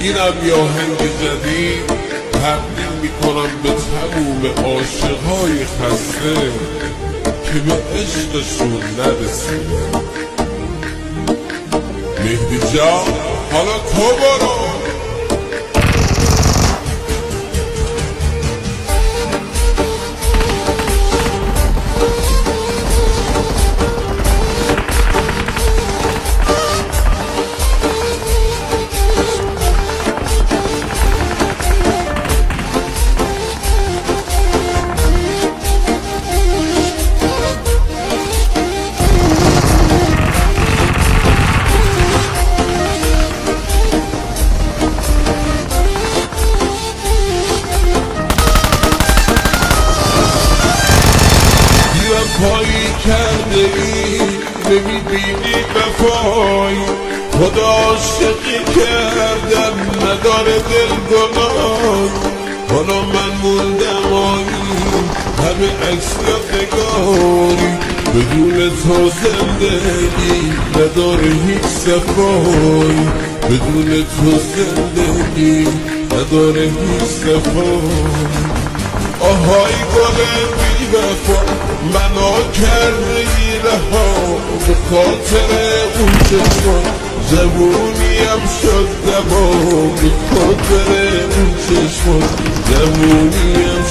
اینم یه آهنگ جدید تبدیل میکنم به تموم عاشقهای خسته که به عشقشون نرسیدن. مهدی جان حالا تو برو. پایی کرده ای نمیبینی وفایی، خدا عاشقی کردم نداره دل گناه. حالا من موندم آیی همه عکس یادگاری، بدون تو زندگی نداره هیچ صفایی، بدون تو زندگی نداره هیچ صفایی. آهای گل بی وفا منو کرده رها، به خاطر اون چشمان زبونیم شد دبا، به خاطر اون چشمان زبونیم